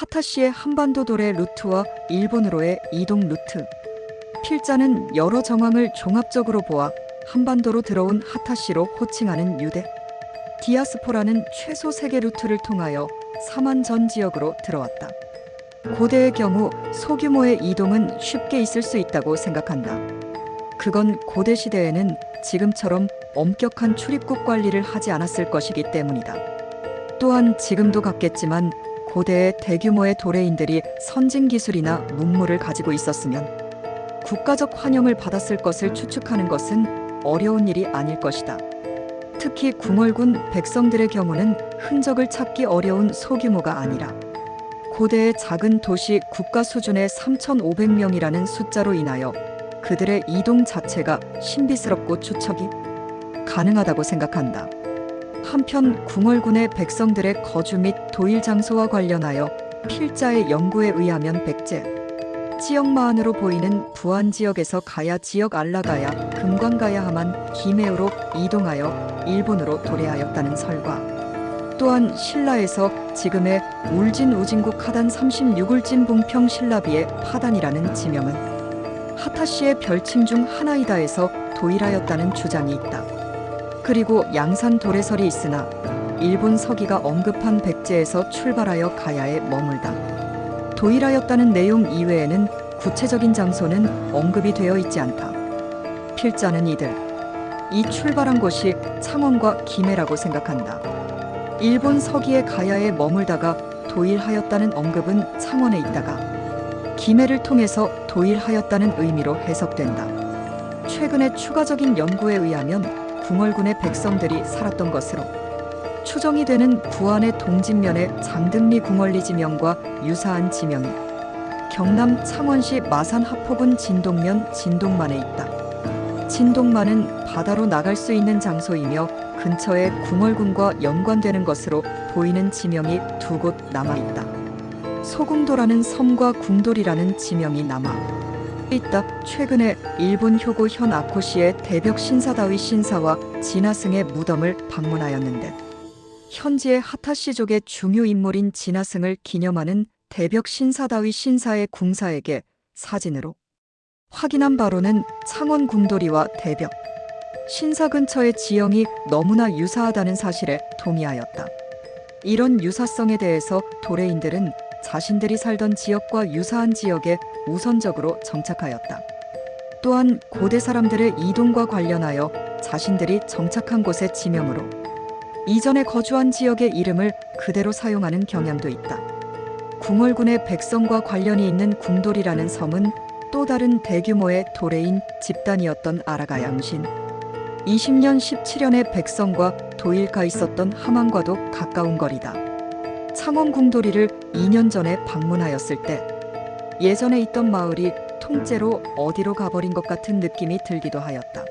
하타시의 한반도도래 루트와 일본으로의 이동 루트. 필자는 여러 정황을 종합적으로 보아 한반도로 들어온 하타시로 호칭하는 유대. 디아스포라는 최소 3개 루트를 통하여 사만 전 지역으로 들어왔다. 고대의 경우 소규모의 이동은 쉽게 있을 수 있다고 생각한다. 그건 고대 시대에는 지금처럼 엄격한 출입국 관리를 하지 않았을 것이기 때문이다. 또한 지금도 같겠지만 고대의 대규모의 도래인들이 선진 기술이나 문물을 가지고 있었으면 국가적 환영을 받았을 것을 추측하는 것은 어려운 일이 아닐 것이다. 특히 궁궐군 백성들의 경우는 흔적을 찾기 어려운 소규모가 아니라 고대의 작은 도시 국가 수준의 3,500명이라는 숫자로 인하여 그들의 이동 자체가 신비스럽고 추측이 가능하다고 생각한다. 한편 궁궐군의 백성들의 거주 및 도일 장소와 관련하여 필자의 연구에 의하면 백제 지역마안으로 보이는 부안 지역에서 가야 지역 알라가야 금관가야 하만 기메우로 이동하여 일본으로 도래하였다는 설과 또한 신라에서 지금의 울진 우진국 하단 36울진 봉평 신라비의 파단이라는 지명은 하타시의 별칭 중 하나이다에서 도일하였다는 주장이 있다. 그리고 양산 도래설이 있으나 일본 서기가 언급한 백제에서 출발하여 가야에 머물다 도일하였다는 내용 이외에는 구체적인 장소는 언급이 되어 있지 않다. 필자는 이 출발한 곳이 창원과 김해라고 생각한다. 일본 서기의 가야에 머물다가 도일하였다는 언급은 창원에 있다가 김해를 통해서 도일하였다는 의미로 해석된다. 최근의 추가적인 연구에 의하면 궁궐군의 백성들이 살았던 것으로 추정이 되는 부안의 동진면의 장등리 궁궐리 지명과 유사한 지명이 경남 창원시 마산 하포군 진동면 진동만에 있다. 진동만은 바다로 나갈 수 있는 장소이며 근처에 궁궐군과 연관되는 것으로 보이는 지명이 2곳 남아있다. 소궁도라는 섬과 궁돌이라는 지명이 남아 있다. 최근에 일본 효고 현 아코시의 대벽 신사다위 신사와 진화승의 무덤을 방문하였는데 현지의 하타시족의 중요 인물인 진화승을 기념하는 대벽 신사다위 신사의 궁사에게 사진으로 확인한 바로는 창원 궁돌이와 대벽 신사 근처의 지형이 너무나 유사하다는 사실에 동의하였다. 이런 유사성에 대해서 도래인들은 자신들이 살던 지역과 유사한 지역에 우선적으로 정착하였다. 또한 고대 사람들의 이동과 관련하여 자신들이 정착한 곳의 지명으로 이전에 거주한 지역의 이름을 그대로 사용하는 경향도 있다. 궁궐군의 백성과 관련이 있는 궁돌이라는 섬은 또 다른 대규모의 도래인 집단이었던 아라가 양신 20년 17년의 백성과 도일가 있었던 함안과도 가까운 거리다. 창원 궁돌이를 2년 전에 방문하였을 때 예전에 있던 마을이 통째로 어디로 가버린 것 같은 느낌이 들기도 하였다.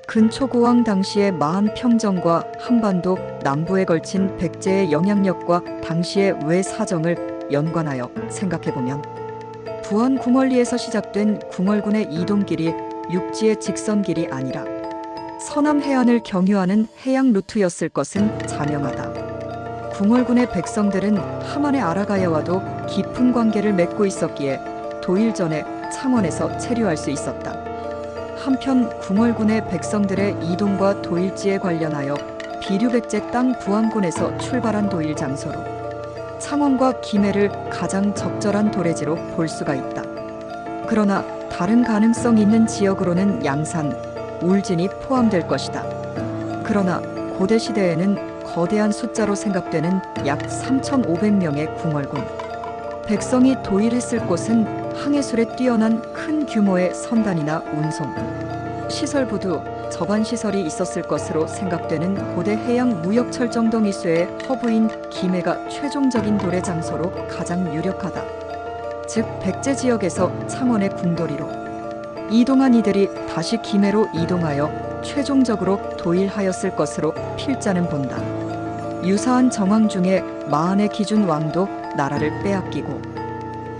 근초고왕 당시의 마한 평정과 한반도 남부에 걸친 백제의 영향력과 당시의 외 사정을 연관하여 생각해보면 부안 궁궐리에서 시작된 궁궐군의 이동길이 육지의 직선길이 아니라 서남 해안을 경유하는 해양 루트였을 것은 자명하다. 궁궐군의 백성들은 하만의 아라가야와도 깊은 관계를 맺고 있었기에 도일 전에 창원에서 체류할 수 있었다. 한편 궁궐군의 백성들의 이동과 도일지에 관련하여 비류백제 땅 부안군에서 출발한 도일 장소로 창원과 김해를 가장 적절한 도래지로 볼 수가 있다. 그러나 다른 가능성 있는 지역으로는 양산, 울진이 포함될 것이다. 그러나 고대 시대에는 거대한 숫자로 생각되는 약 3,500명의 궁궐군 백성이 도일했을 곳은 항해술에 뛰어난 큰 규모의 선단이나 운송, 시설부두, 저반시설이 있었을 것으로 생각되는 고대 해양 무역철정동 이수의 허브인 김해가 최종적인 도래 장소로 가장 유력하다. 즉 백제 지역에서 창원의 궁돌이로 이동한 이들이 다시 김해로 이동하여 최종적으로 도일하였을 것으로 필자는 본다. 유사한 정황 중에 마한의 기준 왕도 나라를 빼앗기고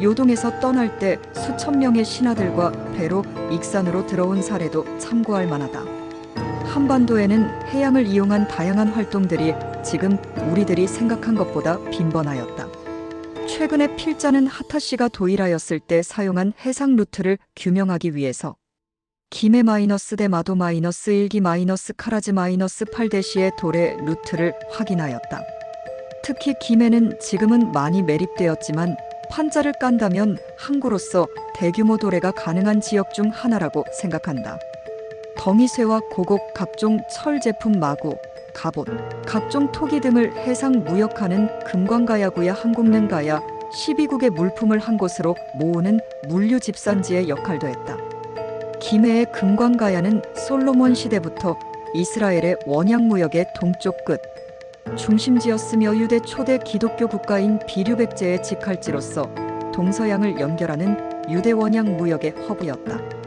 요동에서 떠날 때 수천 명의 신하들과 배로 익산으로 들어온 사례도 참고할 만하다. 한반도에는 해양을 이용한 다양한 활동들이 지금 우리들이 생각한 것보다 빈번하였다. 최근에 필자는 하타씨가 도일하였을 때 사용한 해상 루트를 규명하기 위해서 김해 -대 마도 -1기 카라즈 -8대시의 돌의 루트를 확인하였다. 특히 김해는 지금은 많이 매립되었지만 판자를 깐다면 항구로서 대규모 도래가 가능한 지역 중 하나라고 생각한다. 덩이쇠와 고곡, 각종 철 제품 마구, 갑옷, 각종 토기 등을 해상 무역하는 금관가야구야 한국능가야 12국의 물품을 한 곳으로 모으는 물류 집산지의 역할도 했다. 김해의 금관가야는 솔로몬 시대부터 이스라엘의 원양무역의 동쪽 끝, 중심지였으며 유대 초대 기독교 국가인 비류백제의 직할지로서 동서양을 연결하는 유대 원양 무역의 허브였다.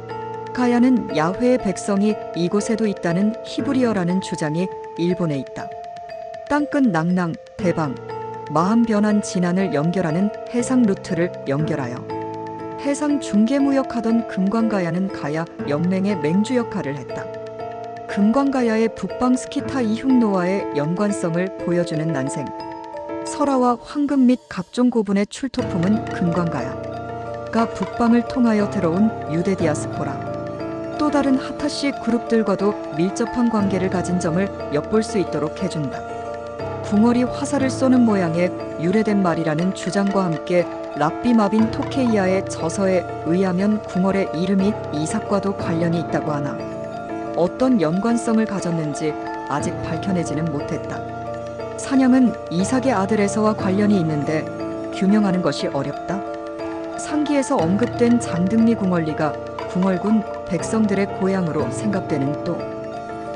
가야는 야훼의 백성이 이곳에도 있다는 히브리어라는 주장이 일본에 있다. 땅끝 낭랑, 대방, 마음 변한 진안을 연결하는 해상 루트를 연결하여 해상 중개무역하던 금관가야는 가야 연맹의 맹주 역할을 했다. 금관가야의 북방 스키타 이흉노와의 연관성을 보여주는 난생, 설화와 황금 및 각종 고분의 출토품은 금관가야가 북방을 통하여 들어온 유대 디아스포라, 또 다른 하타시 그룹들과도 밀접한 관계를 가진 점을 엿볼 수 있도록 해준다. 궁궐이 화살을 쏘는 모양의 유래된 말이라는 주장과 함께 랍비 마빈 토케이아의 저서에 의하면 궁궐의 이름이 이삭과도 관련이 있다고 하나 어떤 연관성을 가졌는지 아직 밝혀내지는 못했다. 산양은 이삭의 아들 에서와 관련이 있는데 규명하는 것이 어렵다. 상기에서 언급된 장등리 궁궐리가 궁궐군 백성들의 고향으로 생각되는 또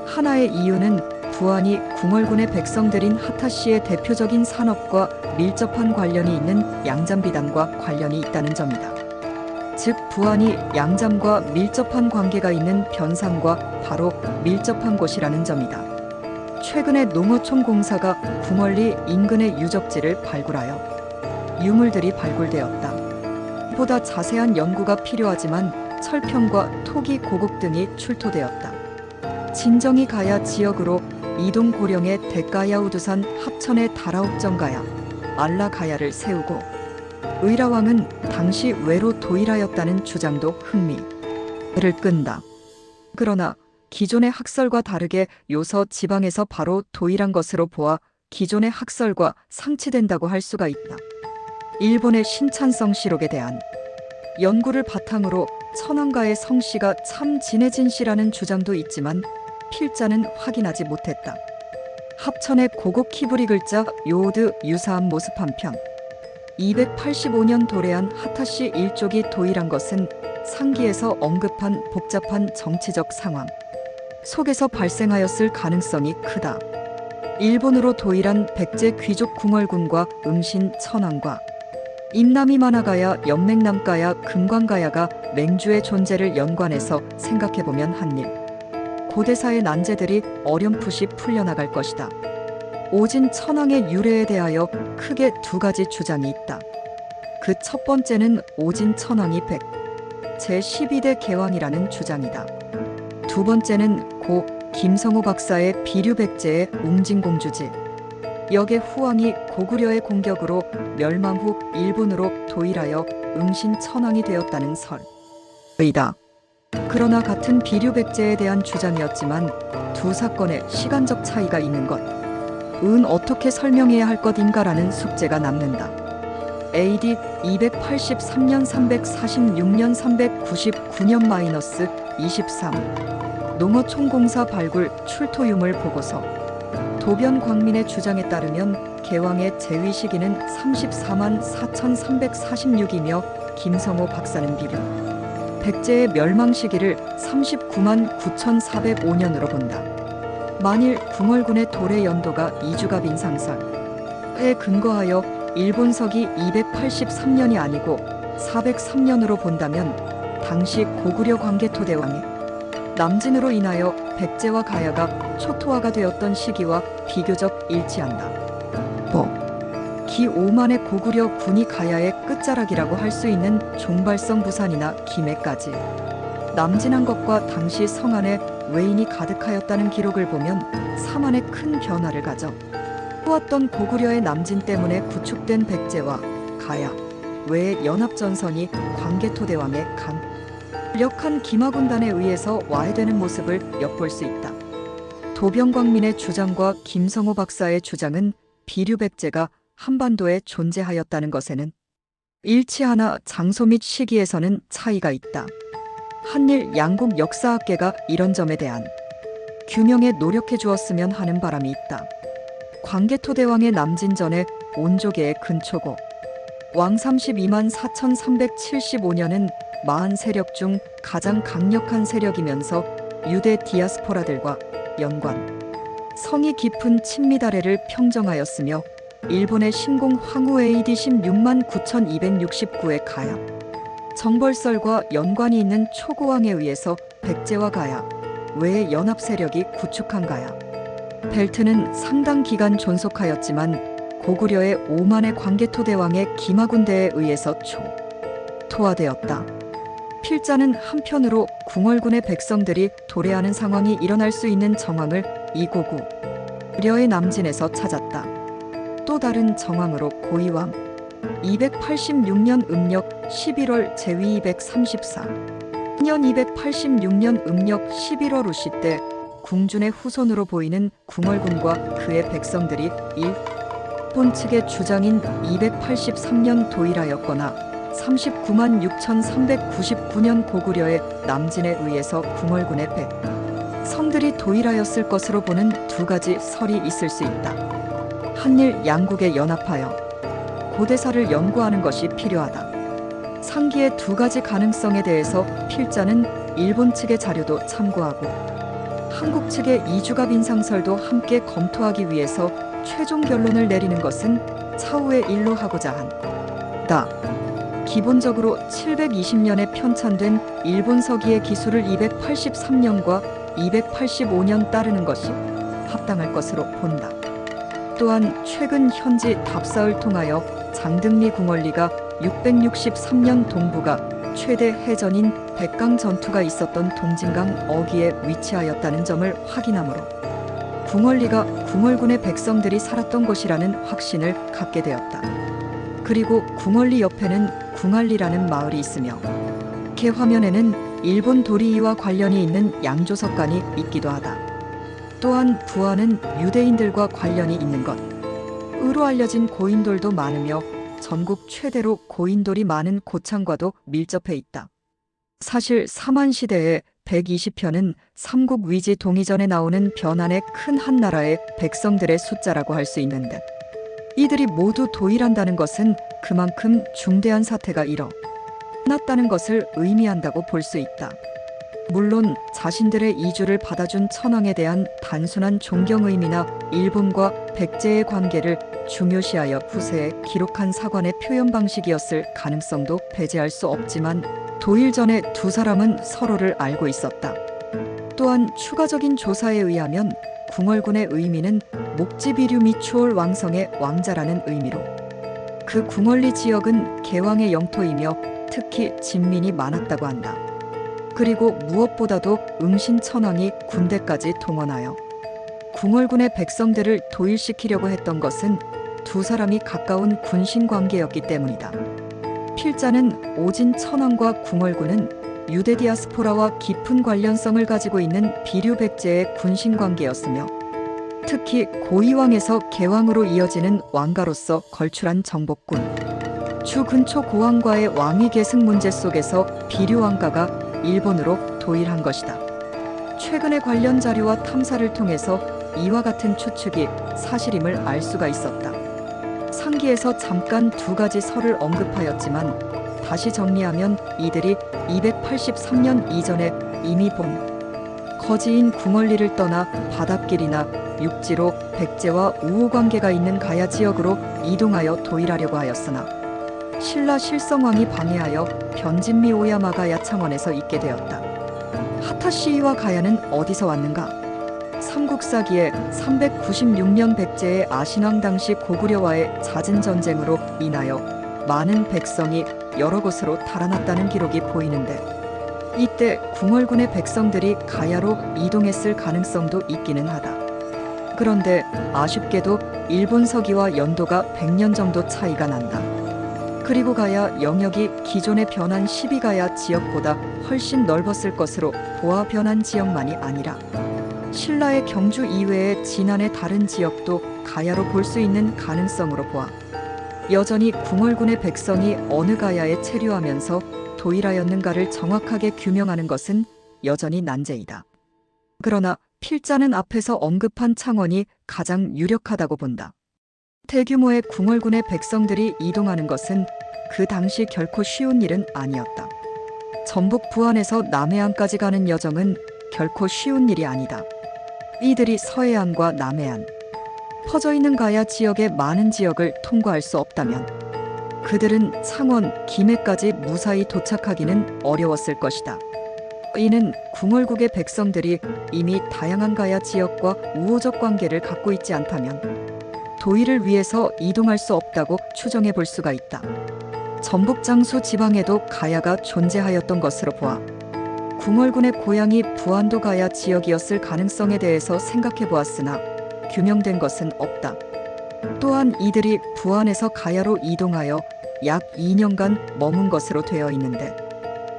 하나의 이유는 부안이 궁궐군의 백성들인 하타시의 대표적인 산업과 밀접한 관련이 있는 양잠비단과 관련이 있다는 점이다. 즉 부안이 양잠과 밀접한 관계가 있는 변산과 바로 밀접한 곳이라는 점이다. 최근에 농어촌 공사가 궁궐리 인근의 유적지를 발굴하여 유물들이 발굴되었다. 보다 자세한 연구가 필요하지만 철평과 토기 고곡 등이 출토되었다. 진정이 가야 지역으로 이동 고령의 대가야우두산 합천의 다라옥정가야, 알라가야를 세우고 의라왕은 당시 외로 도일하였다는 주장도 흥미를 끈다. 그러나 기존의 학설과 다르게 요서 지방에서 바로 도일한 것으로 보아 기존의 학설과 상치된다고 할 수가 있다. 일본의 신찬성 시록에 대한 연구를 바탕으로 천황가의 성씨가 참 진해진 씨라는 주장도 있지만 필자는 확인하지 못했다. 합천의 고곡 키브리 글자 요오드 유사한 모습 한편 285년 도래한 하타시 일족이 도일한 것은 상기에서 언급한 복잡한 정치적 상황 속에서 발생하였을 가능성이 크다. 일본으로 도일한 백제 귀족 궁궐군과 음신 천황과 임남이 만화가야 연맹남가야 금관가야가 맹주의 존재를 연관해서 생각해보면 한일 고대사의 난제들이 어렴풋이 풀려나갈 것이다. 오진 천황의 유래에 대하여 크게 두 가지 주장이 있다. 그 첫 번째는 오진 천황이 제12대 개왕이라는 주장이다. 두 번째는 고 김성호 박사의 비류백제의 웅진공주지 역의 후왕이 고구려의 공격으로 멸망 후 일본으로 도일하여 응신 천황이 되었다는 설이다. 그러나 같은 비류백제에 대한 주장이었지만 두 사건의 시간적 차이가 있는 은 어떻게 설명해야 할 것인가라는 숙제가 남는다. AD 283년 346년 399년 -23 농어촌공사 발굴 출토유물 보고서 도변 광민의 주장에 따르면 개왕의 재위 시기는 34만 4346이며 김성호 박사는 비류 백제의 멸망 시기를 39만 9405년으로 본다. 만일 궁궐군의 도래 연도가 이주갑인 상설에 근거하여 일본서기 283년이 아니고 403년으로 본다면 당시 고구려 광개토대왕이 남진으로 인하여 백제와 가야가 초토화가 되었던 시기와 비교적 일치한다. 기 5만의 고구려 군이 가야의 끝자락이라고 할 수 있는 종발성 부산이나 김해까지 남진한 것과 당시 성안에 외인이 가득하였다는 기록을 보면 사만의 큰 변화를 가져 보았던 고구려의 남진 때문에 구축된 백제와 가야, 외의 연합전선이 광개토대왕의 강력한 기마군단에 의해서 와해되는 모습을 엿볼 수 있다. 도병광민의 주장과 김성호 박사의 주장은 비류백제가 한반도에 존재하였다는 것에는 일치하나 장소 및 시기에서는 차이가 있다. 한일 양국 역사학계가 이런 점에 대한 규명에 노력해 주었으면 하는 바람이 있다. 광개토대왕의 남진전의 온조계의 근초고 왕 32만 4,375년은 마한 세력 중 가장 강력한 세력이면서 유대 디아스포라들과 연관, 성이 깊은 친미다례를 평정하였으며 일본의 신공 황후 AD 16만 9,269의 가야, 정벌설과 연관이 있는 초고왕에 의해서 백제와 가야, 외의 연합 세력이 구축한 가야 벨트는 상당 기간 존속하였지만 고구려의 오만의 광개토대왕의 기마군대에 의해서 토하되었다. 필자는 한편으로 궁얼군의 백성들이 도래하는 상황이 일어날 수 있는 정황을 이고구려의 남진에서 찾았다. 또 다른 정황으로 고이왕 286년 음력 11월 제위 234년 286년 음력 11월 우시 때 궁준의 후손으로 보이는 궁얼군과 그의 백성들이 일본 측의 주장인 283년 도일하였거나 39만 6,399년 고구려의 남진에 의해서 궁얼군의 백성들이 도일하였을 것으로 보는 두 가지 설이 있을 수 있다. 한일 양국에 연합하여 고대사를 연구하는 것이 필요하다. 상기의 두 가지 가능성에 대해서 필자는 일본 측의 자료도 참고하고 한국 측의 이주갑 인상설도 함께 검토하기 위해서 최종 결론을 내리는 것은 차후의 일로 하고자 한다. 기본적으로 720년에 편찬된 일본 서기의 기술을 283년과 285년 따르는 것이 합당할 것으로 본다. 또한 최근 현지 답사를 통하여 장등리 궁얼리가 663년 동부가 최대 해전인 백강 전투가 있었던 동진강 어귀에 위치하였다는 점을 확인하므로 궁얼리가 궁얼군의 백성들이 살았던 곳이라는 확신을 갖게 되었다. 그리고 궁얼리 옆에는 궁알리라는 마을이 있으며 개 화면에는 일본 도리이와 관련이 있는 양조석관이 있기도 하다. 또한 부하는 유대인들과 관련이 있는 것으로 알려진 고인돌도 많으며 전국 최대로 고인돌이 많은 고창과도 밀접해 있다. 사실 사만시대의 120편은 삼국 위지 동이전에 나오는 변한의 큰 한 나라의 백성들의 숫자라고 할 수 있는데 이들이 모두 도일한다는 것은 그만큼 중대한 사태가 일어났다는 것을 의미한다고 볼 수 있다. 물론 자신들의 이주를 받아준 천황에 대한 단순한 존경 의미나 일본과 백제의 관계를 중요시하여 후세에 기록한 사관의 표현 방식이었을 가능성도 배제할 수 없지만 도일 전에 두 사람은 서로를 알고 있었다. 또한 추가적인 조사에 의하면 궁얼군의 의미는 목지비류 미추홀 왕성의 왕자라는 의미로 그 궁얼리 지역은 개왕의 영토이며 특히 진민이 많았다고 한다. 그리고 무엇보다도 응신천왕이 군대까지 동원하여 궁얼군의 백성들을 도일시키려고 했던 것은 두 사람이 가까운 군신 관계였기 때문이다. 필자는 오진 천왕과 궁얼군은 유대 디아스포라와 깊은 관련성을 가지고 있는 비류백제의 군신 관계였으며 특히 고이왕에서 개왕으로 이어지는 왕가로서 걸출한 정복군 주 근초 고왕과의 왕위 계승 문제 속에서 비류왕가가 일본으로 도일한 것이다. 최근의 관련 자료와 탐사를 통해서 이와 같은 추측이 사실임을 알 수가 있었다. 상기에서 잠깐 두 가지 설을 언급하였지만 다시 정리하면 이들이 283년 이전에 이미 본 거지인 궁얼리를 떠나 바닷길이나 육지로 백제와 우호관계가 있는 가야 지역으로 이동하여 도일하려고 하였으나 신라 실성왕이 방해하여 변진미 오야마가 야창원에서 있게 되었다. 하타시이와 가야는 어디서 왔는가? 삼국사기에 396년 백제의 아신왕 당시 고구려와의 잦은 전쟁으로 인하여 많은 백성이 여러 곳으로 달아났다는 기록이 보이는데 이때 궁얼군의 백성들이 가야로 이동했을 가능성도 있기는 하다. 그런데 아쉽게도 일본 서기와 연도가 100년 정도 차이가 난다. 그리고 가야 영역이 기존에 변한 12가야 지역보다 훨씬 넓었을 것으로 보아 변한 지역만이 아니라 신라의 경주 이외의 진안의 다른 지역도 가야로 볼 수 있는 가능성으로 보아 여전히 궁얼군의 백성이 어느 가야에 체류하면서 도일하였는가를 정확하게 규명하는 것은 여전히 난제이다. 그러나 필자는 앞에서 언급한 창원이 가장 유력하다고 본다. 대규모의 궁얼군의 백성들이 이동하는 것은 그 당시 결코 쉬운 일은 아니었다. 전북 부안에서 남해안까지 가는 여정은 결코 쉬운 일이 아니다. 이들이 서해안과 남해안, 퍼져 있는 가야 지역의 많은 지역을 통과할 수 없다면 그들은 창원, 김해까지 무사히 도착하기는 어려웠을 것이다. 이는 궁얼국의 백성들이 이미 다양한 가야 지역과 우호적 관계를 갖고 있지 않다면 도의를 위해서 이동할 수 없다고 추정해 볼 수가 있다. 전북 장수 지방에도 가야가 존재하였던 것으로 보아 궁얼군의 고향이 부안도 가야 지역이었을 가능성에 대해서 생각해 보았으나 규명된 것은 없다. 또한 이들이 부안에서 가야로 이동하여 약 2년간 머문 것으로 되어 있는데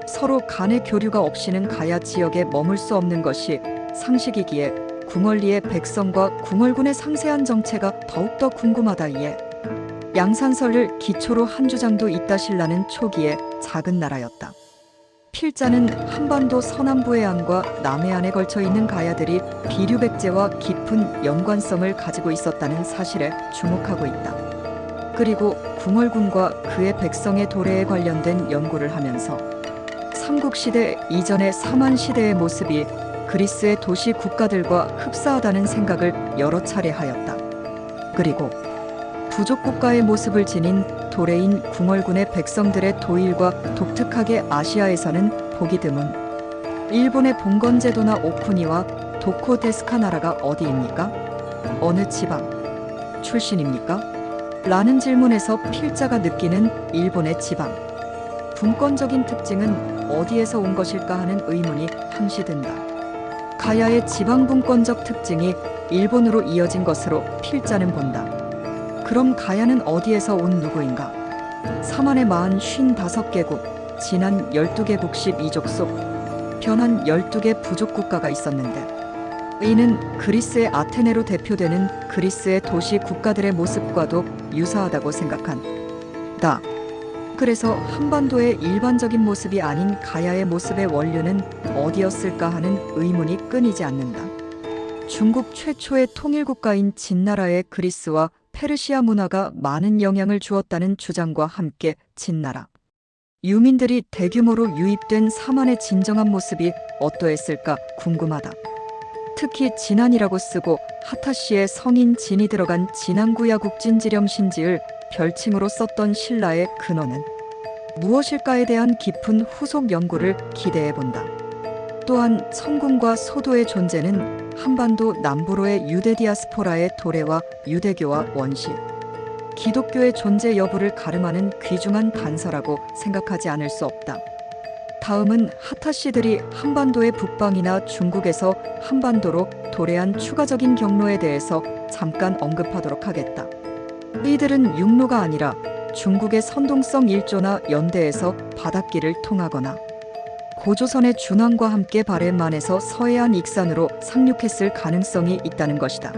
서로 간의 교류가 없이는 가야 지역에 머물 수 없는 것이 상식이기에 궁얼리의 백성과 궁얼군의 상세한 정체가 더욱더 궁금하다이에 양산설을 기초로 한 주장도 있다. 신라는 초기에 작은 나라였다. 필자는 한반도 서남부해안과 남해안에 걸쳐 있는 가야들이 비류백제와 깊은 연관성을 가지고 있었다는 사실에 주목하고 있다. 그리고 궁얼군과 그의 백성의 도래에 관련된 연구를 하면서 삼국시대 이전의 삼한시대의 모습이 그리스의 도시 국가들과 흡사하다는 생각을 여러 차례 하였다. 그리고 부족 국가의 모습을 지닌 도래인 궁얼군의 백성들의 도일과 독특하게 아시아에서는 보기 드문 일본의 봉건제도나 오쿠니와 도코데스카 나라가 어디입니까? 어느 지방 출신입니까? 라는 질문에서 필자가 느끼는 일본의 지방 분권적인 특징은 어디에서 온 것일까 하는 의문이 항시 든다. 가야의 지방 분권적 특징이 일본으로 이어진 것으로 필자는 본다. 그럼 가야는 어디에서 온 누구인가? 삼한의 마흔 55개국, 진한 12개국 12족 속 변한 12개 부족 국가가 있었는데 이는 그리스의 아테네로 대표되는 그리스의 도시 국가들의 모습과도 유사하다고 생각한다. 그래서 한반도의 일반적인 모습이 아닌 가야의 모습의 원류는 어디였을까 하는 의문이 끊이지 않는다. 중국 최초의 통일국가인 진나라의 그리스와 페르시아 문화가 많은 영향을 주었다는 주장과 함께 진나라 유민들이 대규모로 유입된 삼한의 진정한 모습이 어떠했을까 궁금하다. 특히 진안이라고 쓰고 하타시의 성인 진이 들어간 진안구야 국진지렴 신지을 별칭으로 썼던 신라의 근원은 무엇일까에 대한 깊은 후속 연구를 기대해 본다. 또한 천궁과 소도의 존재는 한반도 남부로의 유대 디아스포라의 도래와 유대교와 원시, 기독교의 존재 여부를 가름하는 귀중한 단서라고 생각하지 않을 수 없다. 다음은 하타시들이 한반도의 북방이나 중국에서 한반도로 도래한 추가적인 경로에 대해서 잠깐 언급하도록 하겠다. 이들은 육로가 아니라 중국의 선동성 일조나 연대에서 바닷길을 통하거나 고조선의 준왕과 함께 바레만에서 서해안 익산으로 상륙했을 가능성이 있다는 것이다.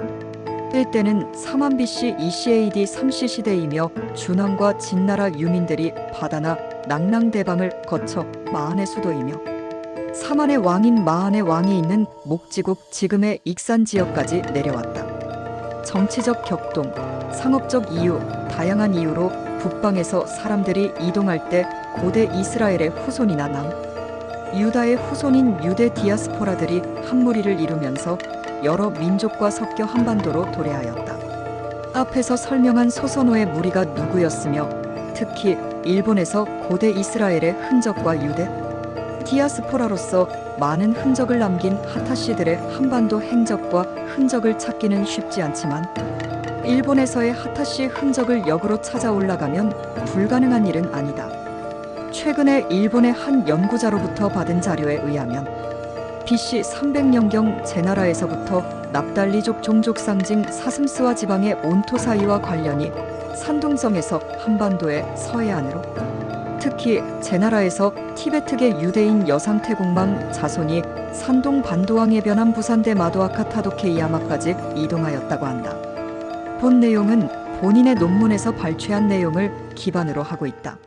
이때는 3만 BC ECAD 3시 시대이며 준왕과 진나라 유민들이 바다나 낙랑대방을 거쳐 마한의 수도이며 사만의 왕인 마한의 왕이 있는 목지국 지금의 익산 지역까지 내려왔다. 정치적 격동, 상업적 이유, 다양한 이유로 북방에서 사람들이 이동할 때 고대 이스라엘의 후손이나 유다의 후손인 유대 디아스포라들이 한 무리를 이루면서 여러 민족과 섞여 한반도로 도래하였다. 앞에서 설명한 소선호의 무리가 누구였으며 특히 일본에서 고대 이스라엘의 흔적과 유대 디아스포라로서 많은 흔적을 남긴 하타시들의 한반도 행적과 흔적을 찾기는 쉽지 않지만 일본에서의 하타시 흔적을 역으로 찾아 올라가면 불가능한 일은 아니다. 최근에 일본의 한 연구자로부터 받은 자료에 의하면 BC 300년경 제나라에서부터 납달리족 종족 상징 사슴스와 지방의 온토 사이와 관련이 산둥성에서 한반도의 서해안으로, 특히 제나라에서 티베트계 유대인 여상태공망 자손이 산동 반도왕에 변한 부산대 마도아카 타도케이야마까지 이동하였다고 한다. 본 내용은 본인의 논문에서 발췌한 내용을 기반으로 하고 있다.